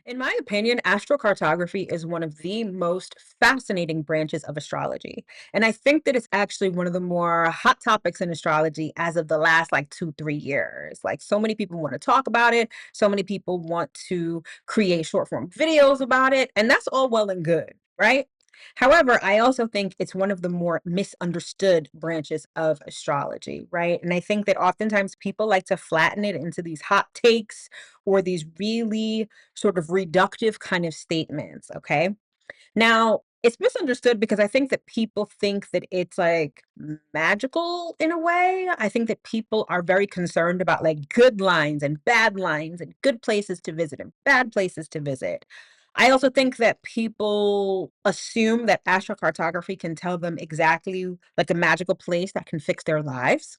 In my opinion, astrocartography is one of the most fascinating branches of astrology. And I think that it's actually one of the more hot topics in astrology as of the last like 2, 3 years. Like, so many people want to talk about it. So many people want to create short form videos about it. And that's all well and good, right? However, I also think it's one of the more misunderstood branches of astrology, right? And I think that oftentimes people like to flatten it into these hot takes or these really sort of reductive kind of statements. Okay. Now, it's misunderstood because I think that people think that it's like magical in a way. I think that people are very concerned about like good lines and bad lines and good places to visit and bad places to visit. I also think that people assume that astrocartography can tell them exactly like a magical place that can fix their lives.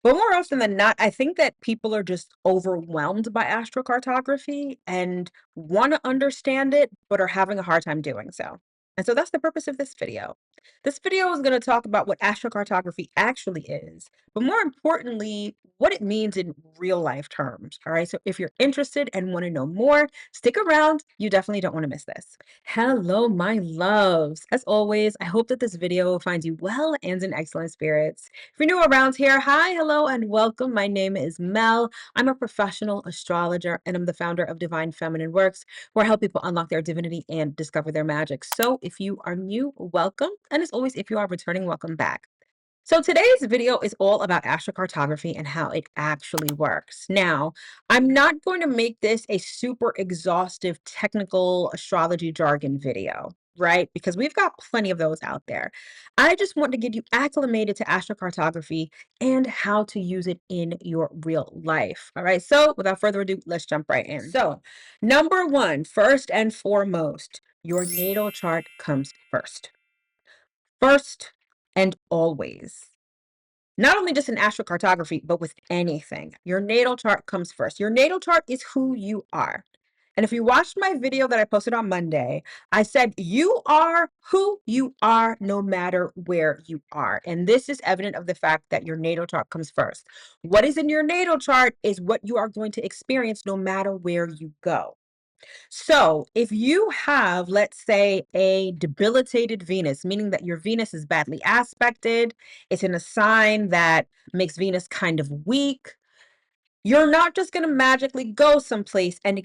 But more often than not, I think that people are just overwhelmed by astrocartography and want to understand it, but are having a hard time doing so. And so that's the purpose of this video. This video is going to talk about what astrocartography actually is, but more importantly, what it means in real life terms. All right. So if you're interested and want to know more, stick around. You definitely don't want to miss this. Hello, my loves. As always, I hope that this video finds you well and in excellent spirits. If you're new around here, hi, hello, and welcome. My name is Mel. I'm a professional astrologer, and I'm the founder of Divine Feminine Works, where I help people unlock their divinity and discover their magic. So if you are new, welcome. And as always, if you are returning, welcome back. So today's video is all about astrocartography and how it actually works. Now, I'm not going to make this a super exhaustive technical astrology jargon video, right? Because we've got plenty of those out there. I just want to get you acclimated to astrocartography and how to use it in your real life. All right. So without further ado, let's jump right in. So, number one, first and foremost, your natal chart comes first. First and always. Not only just in astrocartography, but with anything. Your natal chart comes first. Your natal chart is who you are. And if you watched my video that I posted on Monday, I said you are who you are no matter where you are. And this is evident of the fact that your natal chart comes first. What is in your natal chart is what you are going to experience no matter where you go. So, if you have, let's say, a debilitated Venus, meaning that your Venus is badly aspected, it's in a sign that makes Venus kind of weak, you're not just going to magically go someplace and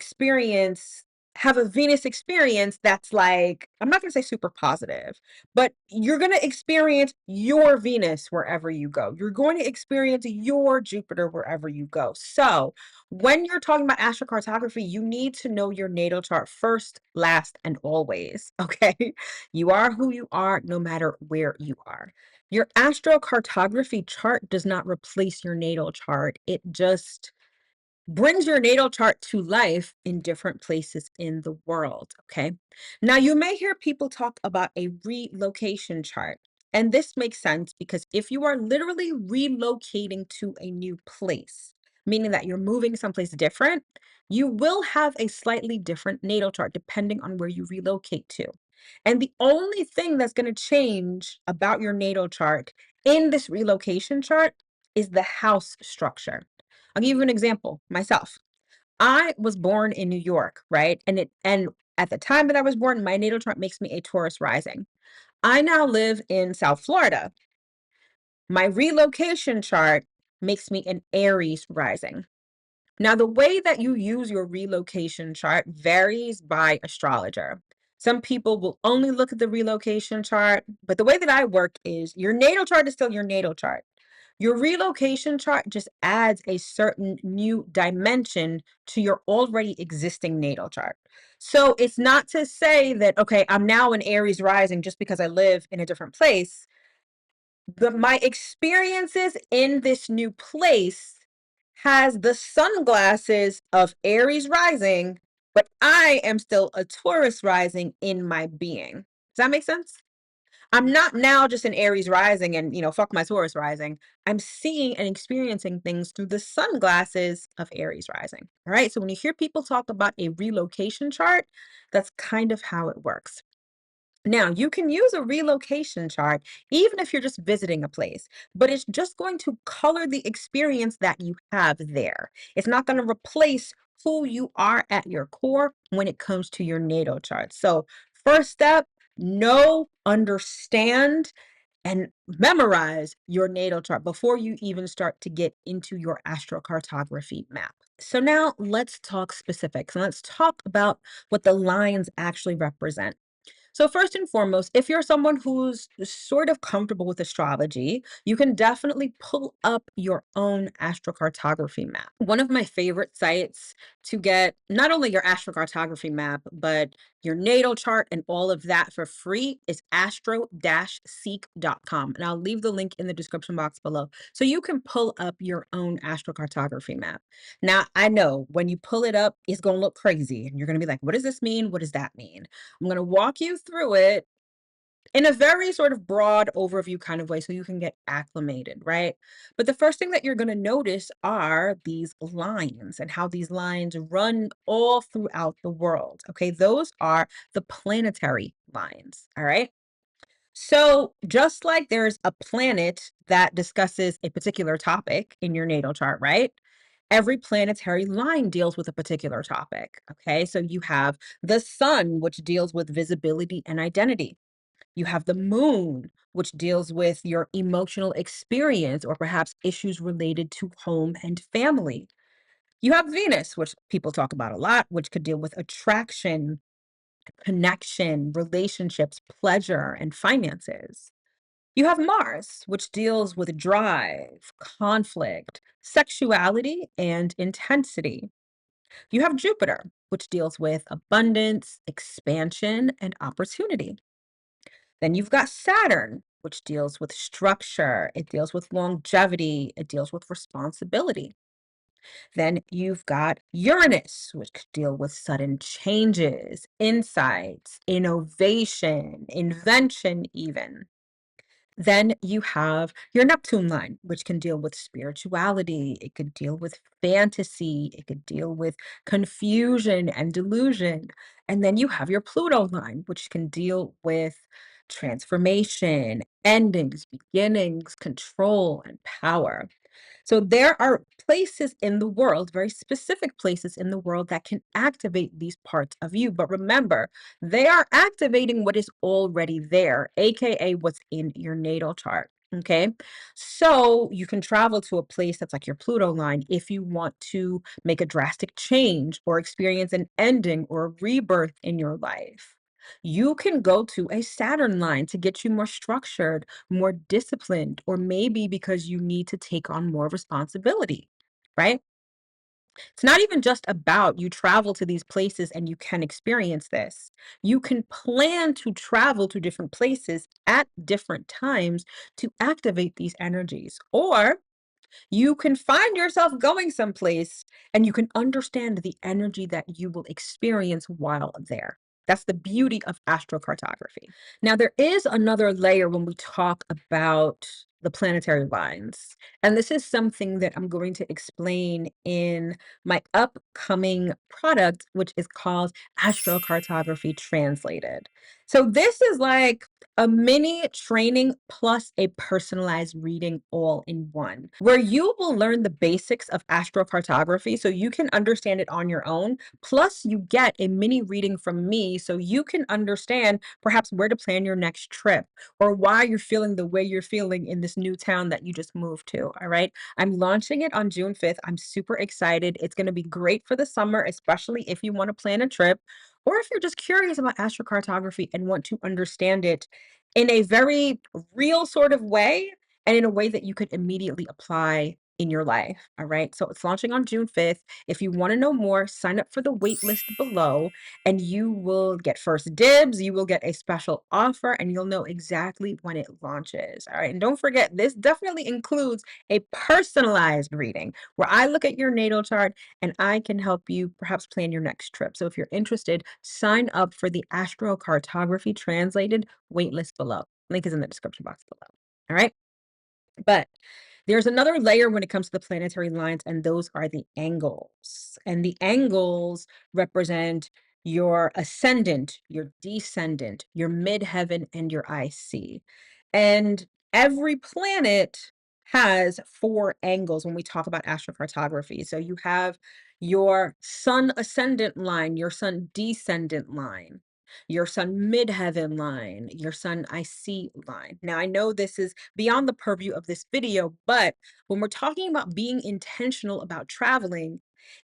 have a Venus experience that's like, I'm not going to say super positive, but you're going to experience your Venus wherever you go. You're going to experience your Jupiter wherever you go. So, when you're talking about astrocartography, you need to know your natal chart first, last, and always. Okay. You are who you are no matter where you are. Your astrocartography chart does not replace your natal chart. It just brings your natal chart to life in different places in the world. Okay. Now, you may hear people talk about a relocation chart. And this makes sense because if you are literally relocating to a new place, meaning that you're moving someplace different, you will have a slightly different natal chart depending on where you relocate to. And the only thing that's going to change about your natal chart in this relocation chart is the house structure. I'll give you an example myself. I was born in New York, right? And at the time that I was born, my natal chart makes me a Taurus rising. I now live in South Florida. My relocation chart makes me an Aries rising. Now, the way that you use your relocation chart varies by astrologer. Some people will only look at the relocation chart, but the way that I work is your natal chart is still your natal chart. Your relocation chart just adds a certain new dimension to your already existing natal chart. So it's not to say that, okay, I'm now an Aries rising just because I live in a different place. My experiences in this new place has the sunglasses of Aries rising, but I am still a Taurus rising in my being. Does that make sense? I'm not now just an Aries rising and, fuck my Taurus rising. I'm seeing and experiencing things through the sunglasses of Aries rising. All right. So when you hear people talk about a relocation chart, that's kind of how it works. Now, you can use a relocation chart even if you're just visiting a place, but it's just going to color the experience that you have there. It's not going to replace who you are at your core when it comes to your natal chart. So, first step, know, understand, and memorize your natal chart before you even start to get into your astrocartography map. So, now let's talk specifics and let's talk about what the lines actually represent. So, first and foremost, if you're someone who's sort of comfortable with astrology, you can definitely pull up your own astrocartography map. One of my favorite sites to get not only your astrocartography map, but your natal chart and all of that for free is astro-seek.com. And I'll leave the link in the description box below so you can pull up your own astrocartography map. Now, I know when you pull it up, it's going to look crazy and you're going to be like, what does this mean? What does that mean? I'm going to walk you through it in a very sort of broad overview kind of way so you can get acclimated, right? But the first thing that you're going to notice are these lines and how these lines run all throughout the world. Okay, those are the planetary lines. All right. So, just like there's a planet that discusses a particular topic in your natal chart, right? Every planetary line deals with a particular topic. Okay, so you have the sun, which deals with visibility and identity. You have the moon, which deals with your emotional experience or perhaps issues related to home and family. You have Venus, which people talk about a lot, which could deal with attraction, connection, relationships, pleasure, and finances. You have Mars, which deals with drive, conflict, sexuality, and intensity. You have Jupiter, which deals with abundance, expansion, and opportunity. Then you've got Saturn, which deals with structure, it deals with longevity, it deals with responsibility. Then you've got Uranus, which could deal with sudden changes, insights, innovation, invention, even. Then you have your Neptune line, which can deal with spirituality, it could deal with fantasy, it could deal with confusion and delusion. And then you have your Pluto line, which can deal with transformation, endings, beginnings, control, and power. So there are places in the world, very specific places in the world that can activate these parts of you. But remember, they are activating what is already there, aka what's in your natal chart. Okay. So you can travel to a place that's like your Pluto line if you want to make a drastic change or experience an ending or a rebirth in your life. You can go to a Saturn line to get you more structured, more disciplined, or maybe because you need to take on more responsibility, right? It's not even just about you travel to these places and you can experience this. You can plan to travel to different places at different times to activate these energies. Or you can find yourself going someplace and you can understand the energy that you will experience while there. That's the beauty of astrocartography. Now, there is another layer when we talk about the planetary lines. And this is something that I'm going to explain in my upcoming product, which is called Astrocartography Translated. So, this is like a mini training plus a personalized reading all in one, where you will learn the basics of astrocartography so you can understand it on your own. Plus, you get a mini reading from me so you can understand perhaps where to plan your next trip or why you're feeling the way you're feeling in this new town that you just moved to. All right. I'm launching it on June 5th. I'm super excited. It's going to be great for the summer, especially if you want to plan a trip or if you're just curious about astrocartography and want to understand it in a very real sort of way and in a way that you could immediately apply in your life. All right. So it's launching on June 5th. If you want to know more, sign up for the wait list below and you will get first dibs. You will get a special offer and you'll know exactly when it launches. All right. And don't forget, this definitely includes a personalized reading where I look at your natal chart and I can help you perhaps plan your next trip. So if you're interested, sign up for the Astrocartography Translated waitlist below. Link is in the description box below. All right. But there's another layer when it comes to the planetary lines, and those are the angles. And the angles represent your ascendant, your descendant, your midheaven, and your IC. And every planet has four angles when we talk about astrocartography. So you have your sun ascendant line, your sun descendant line, your sun midheaven line, your sun IC line. Now, I know this is beyond the purview of this video, but when we're talking about being intentional about traveling,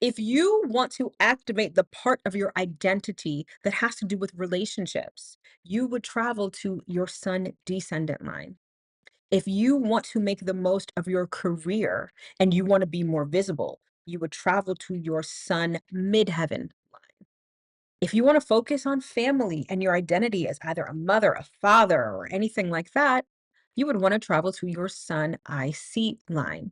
if you want to activate the part of your identity that has to do with relationships, you would travel to your sun descendant line. If you want to make the most of your career and you want to be more visible, you would travel to your sun midheaven line. If you want to focus on family and your identity as either a mother, a father, or anything like that, you would want to travel to your sun IC line.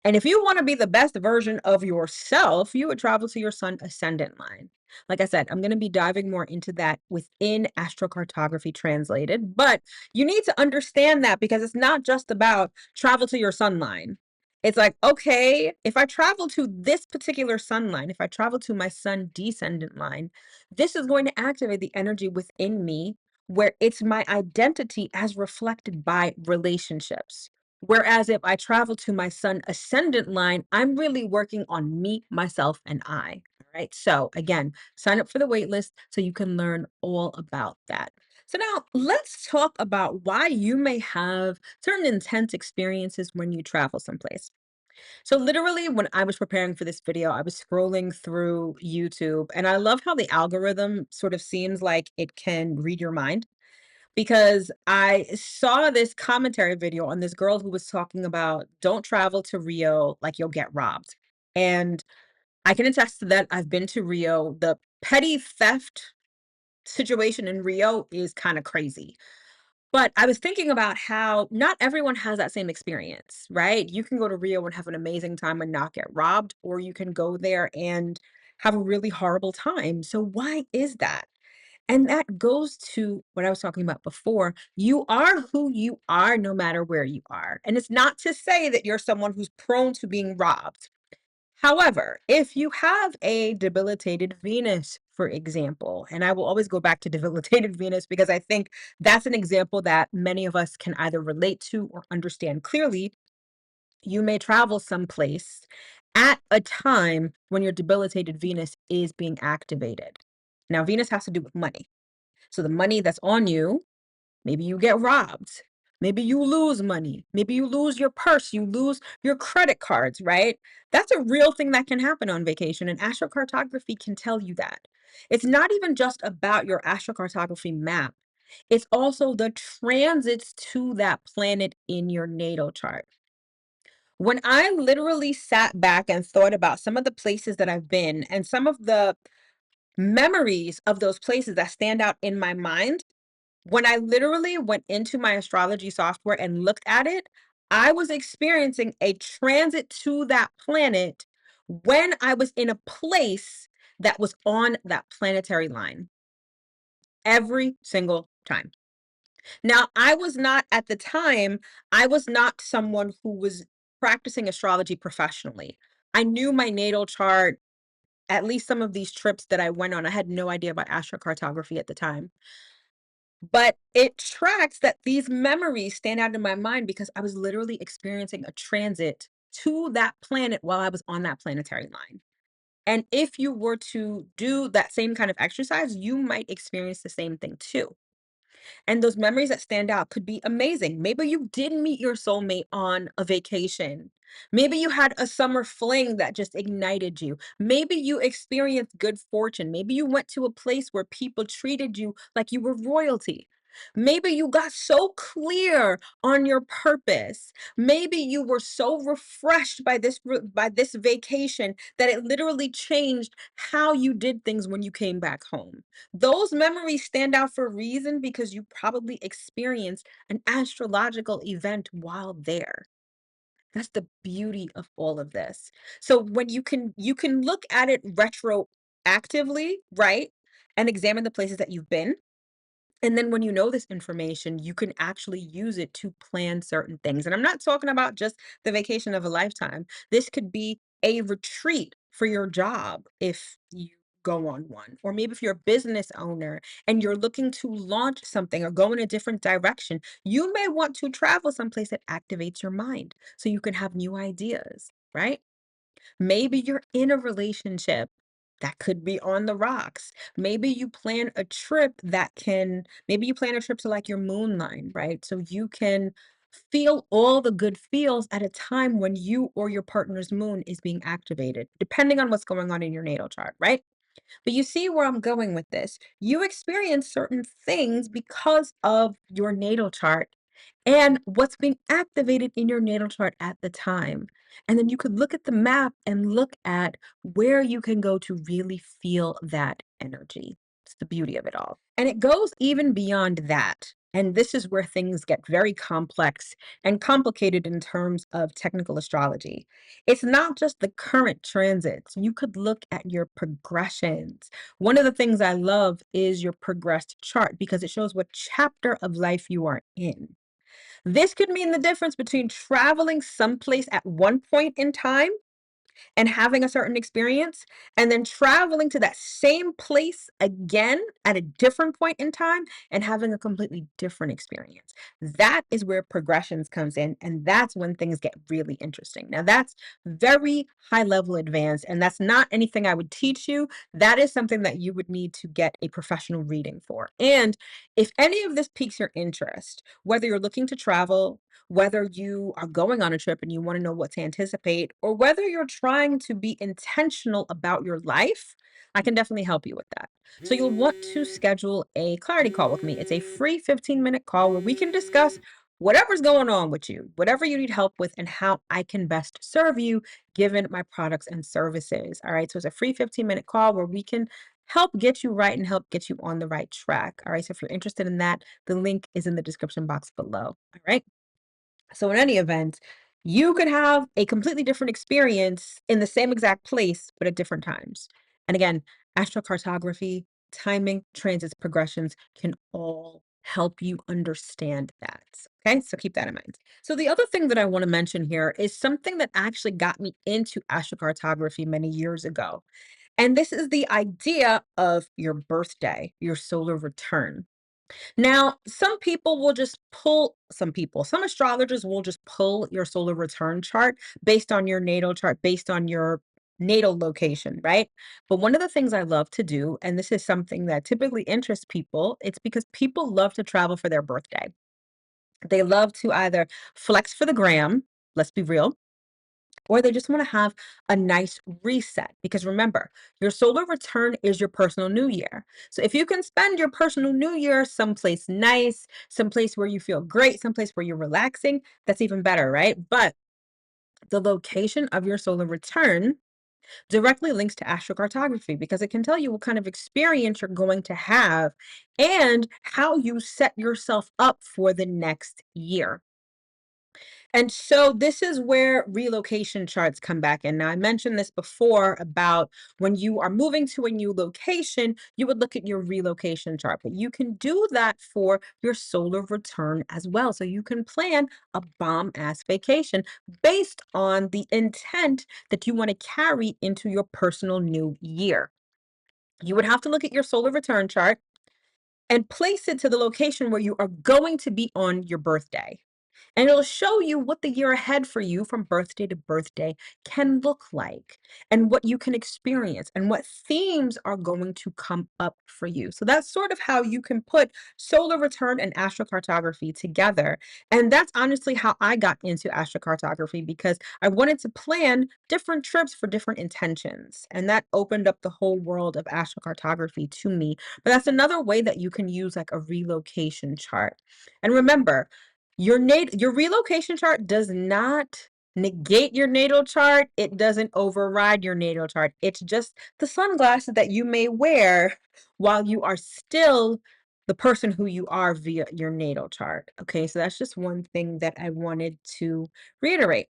And if you want to be the best version of yourself, you would travel to your sun ascendant line. Like I said, I'm going to be diving more into that within astrocartography translated, but you need to understand that because it's not just about travel to your sun line. It's like, okay, if I travel to this particular sun line, if I travel to my sun descendant line, this is going to activate the energy within me where it's my identity as reflected by relationships. Whereas if I travel to my sun ascendant line, I'm really working on me, myself, and I. All right. So again, sign up for the wait list so you can learn all about that. So now let's talk about why you may have certain intense experiences when you travel someplace. So literally when I was preparing for this video, I was scrolling through YouTube and I love how the algorithm sort of seems like it can read your mind because I saw this commentary video on this girl who was talking about don't travel to Rio like you'll get robbed. And I can attest to that. I've been to Rio. The petty theft situation in Rio is kind of crazy. But I was thinking about how not everyone has that same experience, right? You can go to Rio and have an amazing time and not get robbed, or you can go there and have a really horrible time. So why is that? And that goes to what I was talking about before. You are who you are no matter where you are. And it's not to say that you're someone who's prone to being robbed. However, if you have a debilitated Venus, for example, and I will always go back to debilitated Venus because I think that's an example that many of us can either relate to or understand clearly. You may travel someplace at a time when your debilitated Venus is being activated. Now, Venus has to do with money. So the money that's on you, maybe you get robbed. Maybe you lose money. Maybe you lose your purse. You lose your credit cards, right? That's a real thing that can happen on vacation, and astrocartography can tell you that. It's not even just about your astrocartography map. It's also the transits to that planet in your natal chart. When I literally sat back and thought about some of the places that I've been and some of the memories of those places that stand out in my mind, when I literally went into my astrology software and looked at it, I was experiencing a transit to that planet when I was in a place that was on that planetary line every single time. Now, I was not at the time, I was not someone who was practicing astrology professionally. I knew my natal chart, at least some of these trips that I went on. I had no idea about astrocartography at the time. But it tracks that these memories stand out in my mind because I was literally experiencing a transit to that planet while I was on that planetary line. And if you were to do that same kind of exercise, you might experience the same thing too. And those memories that stand out could be amazing. Maybe you did meet your soulmate on a vacation. Maybe you had a summer fling that just ignited you. Maybe you experienced good fortune. Maybe you went to a place where people treated you like you were royalty. Maybe you got so clear on your purpose. Maybe you were so refreshed by by this vacation that it literally changed how you did things when you came back home. Those memories stand out for a reason because you probably experienced an astrological event while there. That's the beauty of all of this. So when you can look at it retroactively, right? And examine the places that you've been. And then when you know this information, you can actually use it to plan certain things. And I'm not talking about just the vacation of a lifetime. This could be a retreat for your job if you go on one. Or maybe if you're a business owner and you're looking to launch something or go in a different direction, you may want to travel someplace that activates your mind so you can have new ideas, right? Maybe you're in a relationship that could be on the rocks. Maybe you plan a trip maybe you plan a trip to like your moon line, right? So you can feel all the good feels at a time when you or your partner's moon is being activated, depending on what's going on in your natal chart, right? But you see where I'm going with this. You experience certain things because of your natal chart and what's being activated in your natal chart at the time. And then you could look at the map and look at where you can go to really feel that energy. It's the beauty of it all. And it goes even beyond that. And this is where things get very complex and complicated in terms of technical astrology. It's not just the current transits. You could look at your progressions. One of the things I love is your progressed chart because it shows what chapter of life you are in. This could mean the difference between traveling someplace at one point in time and having a certain experience, and then traveling to that same place again at a different point in time and having a completely different experience. That is where progressions comes in, and that's when things get really interesting. Now, that's very high level advanced, and that's not anything I would teach you. That is something that you would need to get a professional reading for. And if any of this piques your interest, whether you're looking to travel, whether you are going on a trip and you want to know what to anticipate, or whether you're trying to be intentional about your life, I can definitely help you with that. So you'll want to schedule a clarity call with me. It's a free 15-minute call where we can discuss whatever's going on with you, whatever you need help with, and how I can best serve you given my products and services. All right. So it's a free 15-minute call where we can help get you right and help get you on the right track. All right. So if you're interested in that, the link is in the description box below. All right. So in any event, you could have a completely different experience in the same exact place, but at different times. And again, astrocartography, timing, transits, progressions can all help you understand that. Okay, so keep that in mind. So the other thing that I want to mention here is something that actually got me into astrocartography many years ago. And this is the idea of your birthday, your solar return. Now, some astrologers will just pull your solar return chart based on your natal chart, based on your natal location, right? But one of the things I love to do, and this is something that typically interests people, it's because people love to travel for their birthday. They love to either flex for the gram, let's be real, or they just want to have a nice reset. Because remember, your solar return is your personal new year. So if you can spend your personal new year someplace nice, someplace where you feel great, someplace where you're relaxing, that's even better, right? But the location of your solar return directly links to astrocartography because it can tell you what kind of experience you're going to have and how you set yourself up for the next year. And so this is where relocation charts come back in. Now, I mentioned this before about when you are moving to a new location, you would look at your relocation chart, but you can do that for your solar return as well. So you can plan a bomb ass vacation based on the intent that you want to carry into your personal new year. You would have to look at your solar return chart and place it to the location where you are going to be on your birthday. And it'll show you what the year ahead for you from birthday to birthday can look like and what you can experience and what themes are going to come up for you. So that's sort of how you can put solar return and astrocartography together. And that's honestly how I got into astrocartography because I wanted to plan different trips for different intentions. And that opened up the whole world of astrocartography to me. But that's another way that you can use like a relocation chart. And remember, your relocation chart does not negate your natal chart. It doesn't override your natal chart. It's just the sunglasses that you may wear while you are still the person who you are via your natal chart. Okay, so that's just one thing that I wanted to reiterate.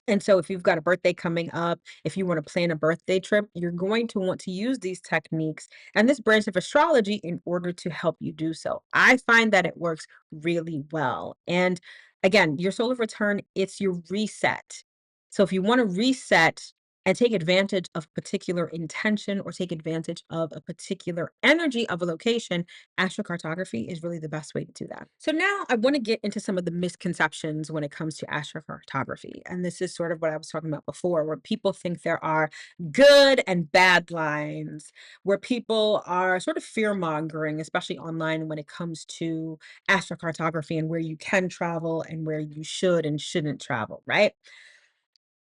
And so if you've got a birthday coming up, if you want to plan a birthday trip, you're going to want to use these techniques and this branch of astrology in order to help you do so. I find that it works really well. And again, your solar return, it's your reset. So if you want to reset, and take advantage of particular intention or take advantage of a particular energy of a location, astrocartography is really the best way to do that. So now I want to get into some of the misconceptions when it comes to astrocartography. And this is sort of what I was talking about before, where people think there are good and bad lines, where people are sort of fear mongering, especially online when it comes to astrocartography and where you can travel and where you should and shouldn't travel, right?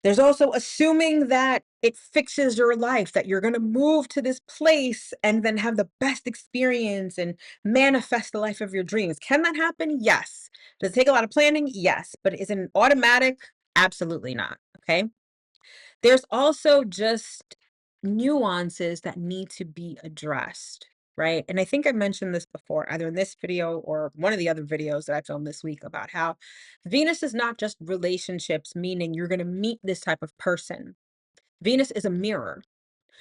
There's also assuming that it fixes your life, that you're gonna move to this place and then have the best experience and manifest the life of your dreams. Can that happen? Yes. Does it take a lot of planning? Yes. But is it automatic? Absolutely not. Okay. There's also just nuances that need to be addressed, right? And I think I mentioned this before, either in this video or one of the other videos that I filmed this week about how Venus is not just relationships, meaning you're going to meet this type of person. Venus is a mirror.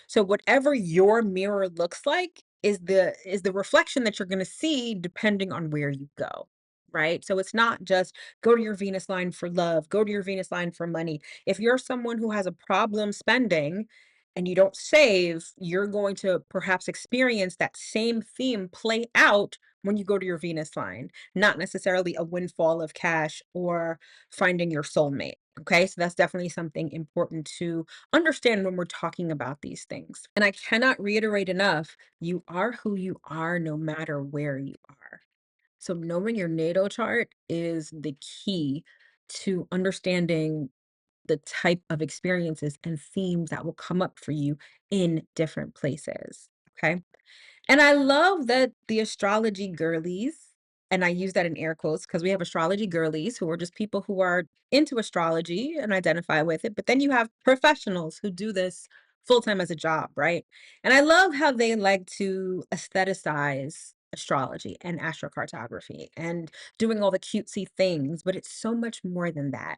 So whatever your mirror looks like is the reflection that you're going to see depending on where you go. Right? So it's not just go to your Venus line for love, go to your Venus line for money. If you're someone who has a problem spending and you don't save, you're going to perhaps experience that same theme play out when you go to your Venus line, not necessarily a windfall of cash or finding your soulmate. Okay, so that's definitely something important to understand when we're talking about these things. And I cannot reiterate enough, you are who you are no matter where you are. So knowing your natal chart is the key to understanding the type of experiences and themes that will come up for you in different places. Okay. And I love that the astrology girlies, and I use that in air quotes because we have astrology girlies who are just people who are into astrology and identify with it. But then you have professionals who do this full time as a job, right? And I love how they like to aestheticize astrology and astrocartography and doing all the cutesy things, but it's so much more than that.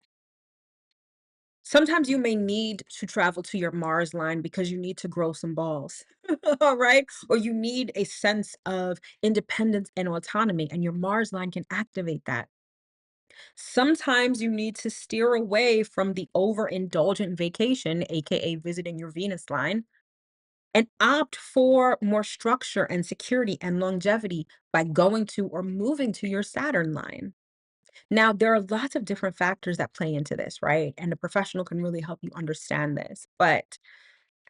Sometimes you may need to travel to your Mars line because you need to grow some balls, all right? Or you need a sense of independence and autonomy, and your Mars line can activate that. Sometimes you need to steer away from the overindulgent vacation, aka visiting your Venus line, and opt for more structure and security and longevity by going to or moving to your Saturn line. Now, there are lots of different factors that play into this, right? And a professional can really help you understand this. But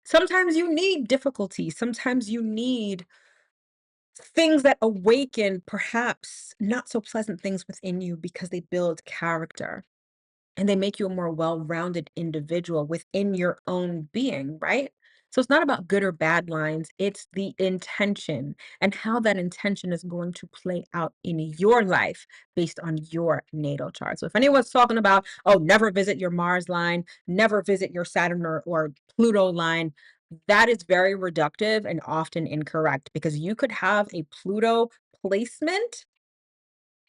sometimes you need difficulty. Sometimes you need things that awaken perhaps not so pleasant things within you because they build character and they make you a more well-rounded individual within your own being, right? So it's not about good or bad lines, it's the intention and how that intention is going to play out in your life based on your natal chart. So if anyone's talking about, oh, never visit your Mars line, never visit your Saturn or Pluto line, that is very reductive and often incorrect because you could have a Pluto placement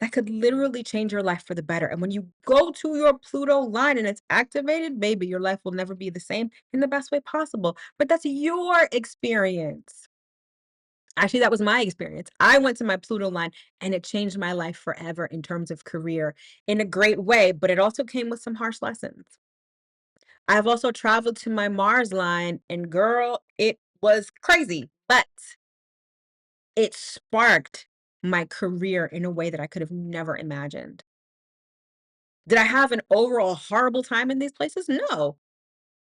that could literally change your life for the better. And when you go to your Pluto line and it's activated, baby, your life will never be the same in the best way possible. But that's your experience. Actually, that was my experience. I went to my Pluto line and it changed my life forever in terms of career in a great way, but it also came with some harsh lessons. I've also traveled to my Mars line and girl, it was crazy, but it sparked my career in a way that I could have never imagined. Did I have an overall horrible time in these places? No.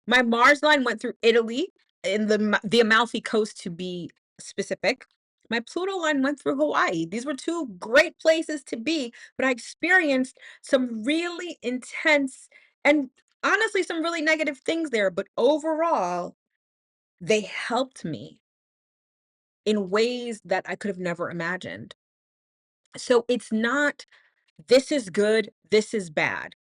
My Mars line went through Italy in the Amalfi Coast to be specific. My Pluto line went through Hawaii. These were two great places to be, but I experienced some really intense and honestly some really negative things there, but overall, they helped me in ways that I could have never imagined. So it's not this is good, this is bad.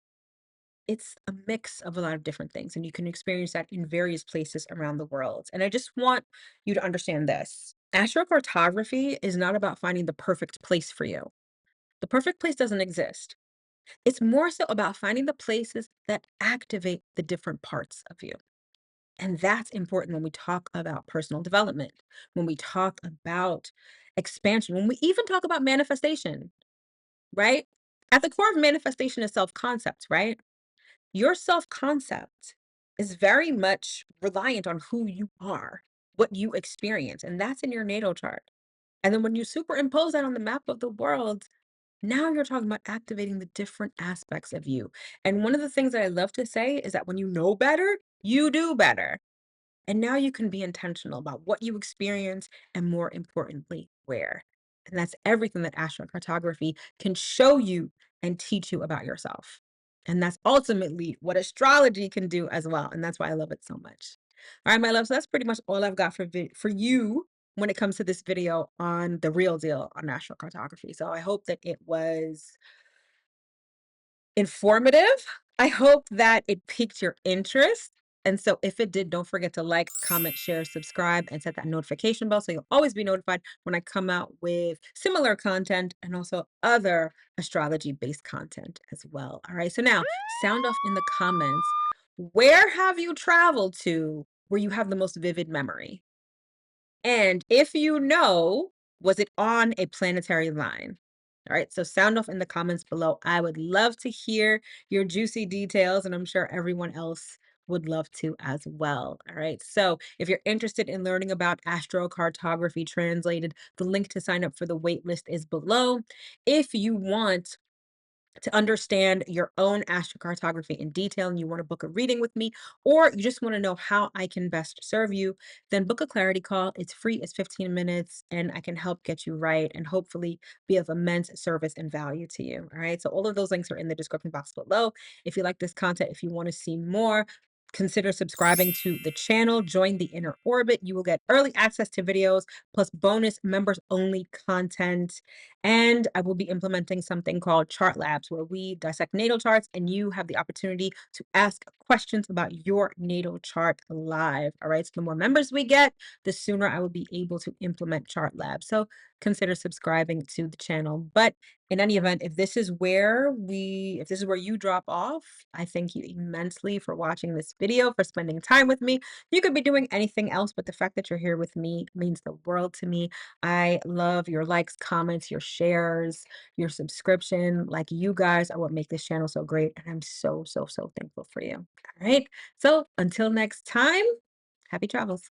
It's a mix of a lot of different things, and you can experience that in various places around the world. And I just want you to understand this. Astrocartography is not about finding the perfect place for you. The perfect place doesn't exist. It's more so about finding the places that activate the different parts of you. And that's important when we talk about personal development, when we talk about expansion, when we even talk about manifestation, right? At the core of manifestation is self concept, right? Your self concept. is very much reliant on who you are, what you experience, and that's in your natal chart. And then when you superimpose that on the map of the world, now you're talking about activating the different aspects of you. And one of the things that I love to say is that when you know better, you do better. And now you can be intentional about what you experience and more importantly, where. And that's everything that astrocartography can show you and teach you about yourself. And that's ultimately what astrology can do as well. And that's why I love it so much. All right, my love. So that's pretty much all I've got for you when it comes to this video on the real deal on astrocartography. So I hope that it was informative. I hope that it piqued your interest. And so if it did, don't forget to like, comment, share, subscribe, and set that notification bell so you'll always be notified when I come out with similar content and also other astrology-based content as well. All right. So now sound off in the comments. Where have you traveled to where you have the most vivid memory? And if you know, was it on a planetary line? All right, so sound off in the comments below. I would love to hear your juicy details, and I'm sure everyone else would love to as well. All right, so if you're interested in learning about astrocartography translated, the link to sign up for the waitlist is below. If you want to understand your own astrocartography in detail and you want to book a reading with me, or you just want to know how I can best serve you, then book a clarity call. It's free, it's 15 minutes, and I can help get you right and hopefully be of immense service and value to you. All right. So, all of those links are in the description box below. If you like this content, if you want to see more, consider subscribing to the channel. Join the inner orbit. You will get early access to videos plus bonus members only content. And I will be implementing something called Chart Labs, where we dissect natal charts and you have the opportunity to ask questions about your natal chart live. All right. So the more members we get, the sooner I will be able to implement Chart Labs. So consider subscribing to the channel. But in any event, if this is where you drop off, I thank you immensely for watching this video, for spending time with me. You could be doing anything else, but the fact that you're here with me means the world to me. I love your likes, comments, your shares, your subscription. Like, you guys are what make this channel so great. And I'm so, so, so thankful for you. All right. So until next time, happy travels.